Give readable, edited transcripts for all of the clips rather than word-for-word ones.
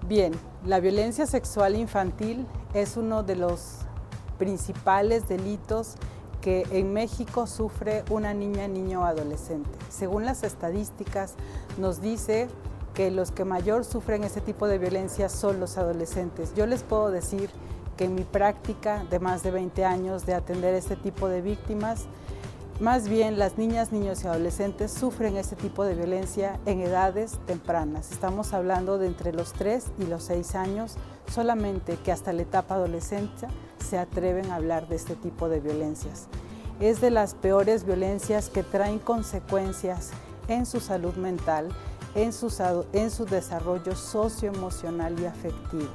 Bien, la violencia sexual infantil es uno de los principales delitos que en México sufre una niña, niño o adolescente. Según las estadísticas, nos dice que los que mayor sufren este tipo de violencia son los adolescentes. Yo les puedo decir que en mi práctica de más de 20 años de atender este tipo de víctimas, más bien las niñas, niños y adolescentes sufren este tipo de violencia en edades tempranas. Estamos hablando de entre los 3 y los 6 años, solamente que hasta la etapa adolescente se atreven a hablar de este tipo de violencias. Es de las peores violencias que traen consecuencias en su salud mental, en su desarrollo socioemocional y afectivo.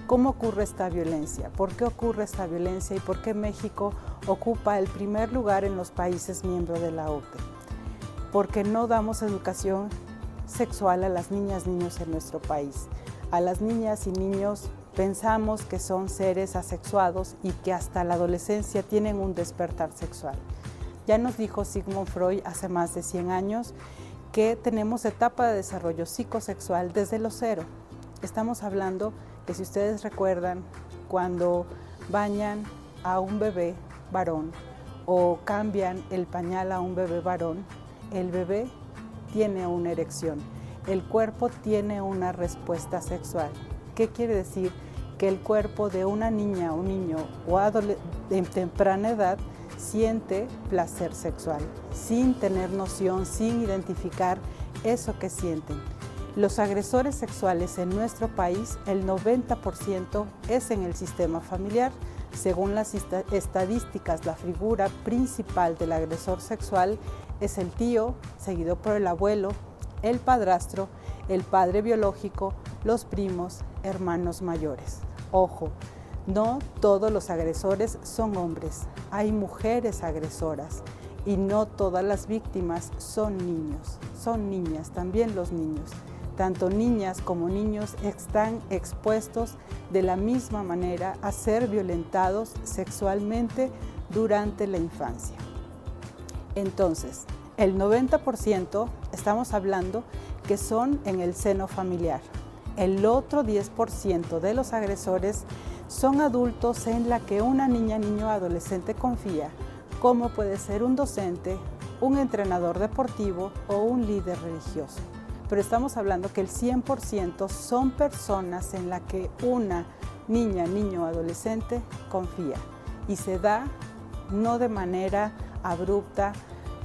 ¿Cómo ocurre esta violencia? ¿Por qué ocurre esta violencia y por qué México ocupa el primer lugar en los países miembros de la OCDE? Porque no damos educación sexual a las niñas, niños en nuestro país. A las niñas y niños pensamos que son seres asexuados y que hasta la adolescencia tienen un despertar sexual. Ya nos dijo Sigmund Freud hace más de 100 años que tenemos etapa de desarrollo psicosexual desde los 0. Estamos hablando que si ustedes recuerdan, cuando bañan a un bebé varón o cambian el pañal a un bebé varón, el bebé tiene una erección, el cuerpo tiene una respuesta sexual. ¿Qué quiere decir? Que el cuerpo de una niña o niño o en temprana edad siente placer sexual, sin tener noción, sin identificar eso que sienten. Los agresores sexuales en nuestro país, el 90% es en el sistema familiar. Según las estadísticas, la figura principal del agresor sexual es el tío, seguido por el abuelo, el padrastro, el padre biológico, los primos, hermanos mayores. Ojo, no todos los agresores son hombres, hay mujeres agresoras y no todas las víctimas son niños, son niñas, también los niños. Tanto niñas como niños están expuestos de la misma manera a ser violentados sexualmente durante la infancia. Entonces, el 90% estamos hablando que son en el seno familiar. El otro 10% de los agresores son adultos en la que una niña, niño o adolescente confía, como puede ser un docente, un entrenador deportivo o un líder religioso. Pero estamos hablando que el 100% son personas en la que una niña, niño o adolescente confía y se da no de manera abrupta,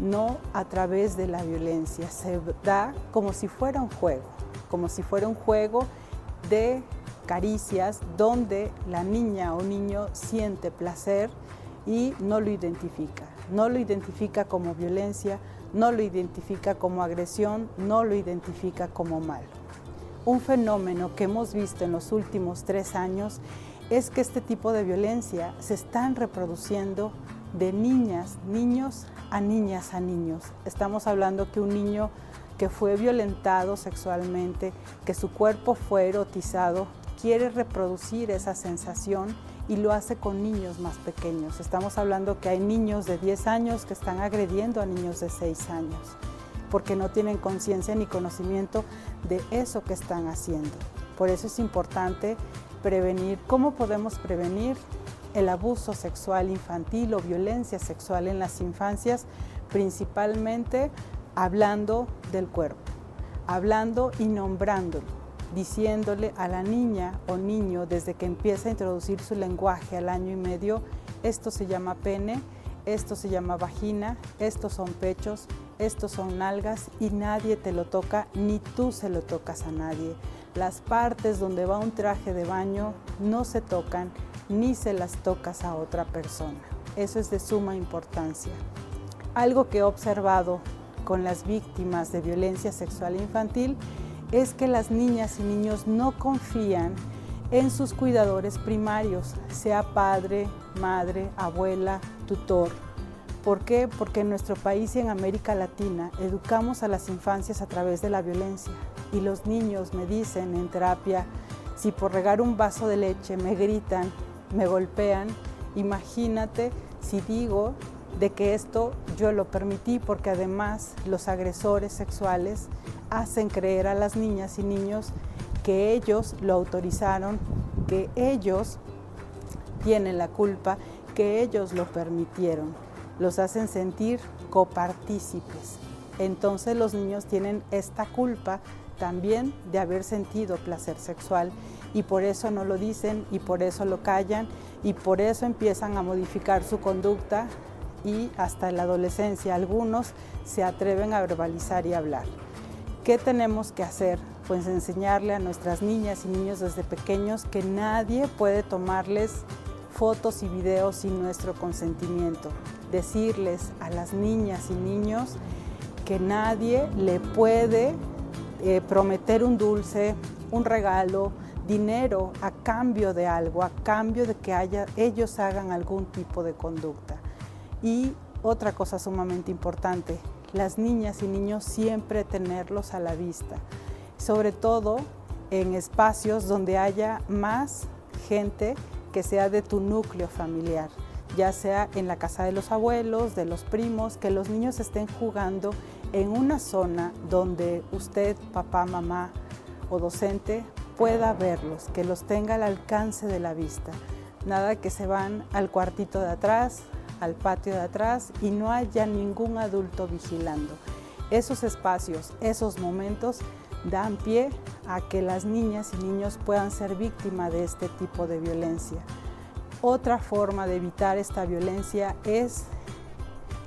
no a través de la violencia, se da como si fuera un juego de caricias donde la niña o niño siente placer y no lo identifica como violencia, no lo identifica como agresión, no lo identifica como malo. Un fenómeno que hemos visto en los últimos 3 años es que este tipo de violencia se están reproduciendo de niñas, niños a niñas a niños. Estamos hablando que un niño que fue violentado sexualmente, que su cuerpo fue erotizado, quiere reproducir esa sensación y lo hace con niños más pequeños. Estamos hablando que hay niños de 10 años que están agrediendo a niños de 6 años porque no tienen conciencia ni conocimiento de eso que están haciendo. Por eso es importante prevenir. ¿Cómo podemos prevenir el abuso sexual infantil o violencia sexual en las infancias? Principalmente hablando del cuerpo, hablando y nombrándolo, diciéndole a la niña o niño desde que empieza a introducir su lenguaje al año y medio, esto se llama pene, esto se llama vagina, estos son pechos, estos son nalgas y nadie te lo toca, ni tú se lo tocas a nadie. Las partes donde va un traje de baño no se tocan ni se las tocas a otra persona. Eso es de suma importancia. Algo que he observado con las víctimas de violencia sexual infantil es que las niñas y niños no confían en sus cuidadores primarios, sea padre, madre, abuela, tutor. ¿Por qué? Porque en nuestro país y en América Latina educamos a las infancias a través de la violencia y los niños me dicen en terapia, si por regar un vaso de leche me gritan, me golpean, imagínate si digo de que esto yo lo permití, porque además los agresores sexuales hacen creer a las niñas y niños que ellos lo autorizaron, que ellos tienen la culpa, que ellos lo permitieron. Los hacen sentir copartícipes. Entonces los niños tienen esta culpa también de haber sentido placer sexual y por eso no lo dicen y por eso lo callan y por eso empiezan a modificar su conducta y hasta en la adolescencia algunos se atreven a verbalizar y hablar. ¿Qué tenemos que hacer? Pues enseñarle a nuestras niñas y niños desde pequeños que nadie puede tomarles fotos y videos sin nuestro consentimiento. Decirles a las niñas y niños que nadie le puede prometer un dulce, un regalo, dinero a cambio de algo, a cambio de que ellos hagan algún tipo de conducta. Y otra cosa sumamente importante, las niñas y niños siempre tenerlos a la vista, sobre todo en espacios donde haya más gente que sea de tu núcleo familiar, ya sea en la casa de los abuelos, de los primos, que los niños estén jugando en una zona donde usted, papá, mamá o docente pueda verlos, que los tenga al alcance de la vista. Nada que se van al cuartito de atrás, al patio de atrás y no haya ningún adulto vigilando. Esos espacios, esos momentos dan pie a que las niñas y niños puedan ser víctimas de este tipo de violencia. Otra forma de evitar esta violencia es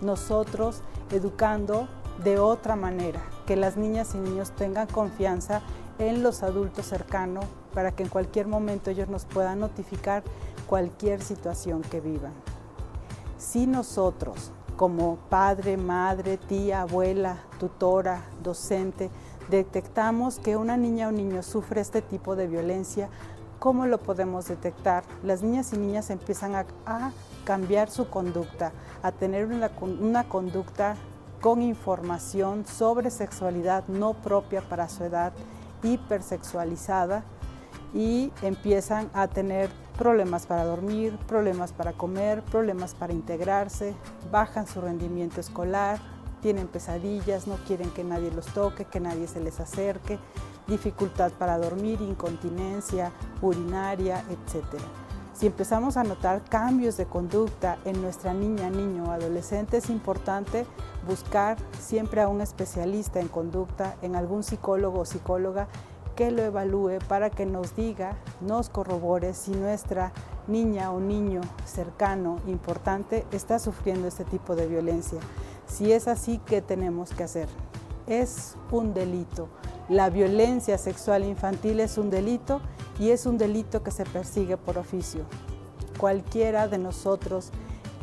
nosotros educando de otra manera, que las niñas y niños tengan confianza en los adultos cercanos para que en cualquier momento ellos nos puedan notificar cualquier situación que vivan. Si nosotros, como padre, madre, tía, abuela, tutora, docente, detectamos que una niña o niño sufre este tipo de violencia, ¿cómo lo podemos detectar? Las niñas y niñas empiezan a cambiar su conducta, a tener una conducta con información sobre sexualidad no propia para su edad, hipersexualizada, y empiezan a tener problemas para dormir, problemas para comer, problemas para integrarse, bajan su rendimiento escolar, tienen pesadillas, no quieren que nadie los toque, que nadie se les acerque, dificultad para dormir, incontinencia urinaria, etc. Si empezamos a notar cambios de conducta en nuestra niña, niño o adolescente, es importante buscar siempre a un especialista en conducta, en algún psicólogo o psicóloga que lo evalúe para que nos diga, nos corrobore si nuestra niña o niño cercano, importante, está sufriendo este tipo de violencia. Si es así, ¿qué tenemos que hacer? Es un delito. La violencia sexual infantil es un delito y es un delito que se persigue por oficio. Cualquiera de nosotros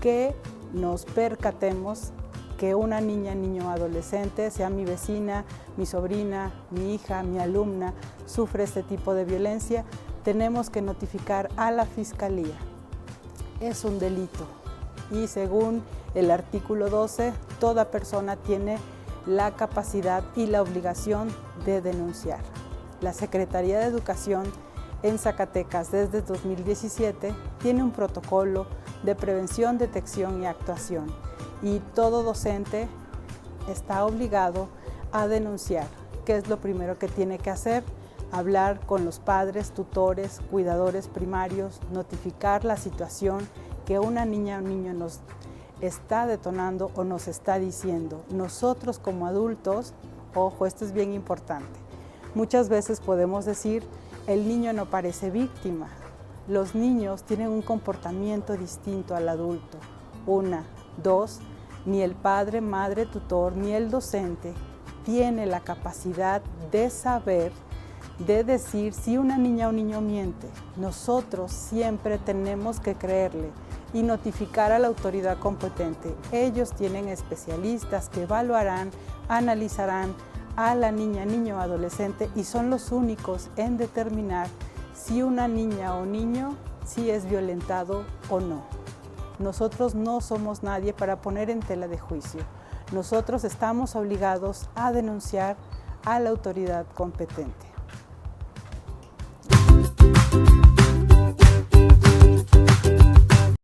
que nos percatemos que una niña, niño o adolescente, sea mi vecina, mi sobrina, mi hija, mi alumna, sufre este tipo de violencia, tenemos que notificar a la Fiscalía. Es un delito y según el artículo 12, toda persona tiene la capacidad y la obligación de denunciar. La Secretaría de Educación en Zacatecas desde 2017 tiene un protocolo de prevención, detección y actuación y todo docente está obligado a denunciar. ¿Qué es lo primero que tiene que hacer? Hablar con los padres, tutores, cuidadores primarios, notificar la situación que una niña o niño nos está detonando o nos está diciendo. Nosotros como adultos, ojo, esto es bien importante, muchas veces podemos decir, el niño no parece víctima. Los niños tienen un comportamiento distinto al adulto. 1, 2, ni el padre, madre, tutor, ni el docente tiene la capacidad de saber, de decir si una niña o niño miente. Nosotros siempre tenemos que creerle y notificar a la autoridad competente. Ellos tienen especialistas que evaluarán, analizarán a la niña, niño o adolescente y son los únicos en determinar si una niña o niño si es violentado o no. Nosotros no somos nadie para poner en tela de juicio. Nosotros estamos obligados a denunciar a la autoridad competente.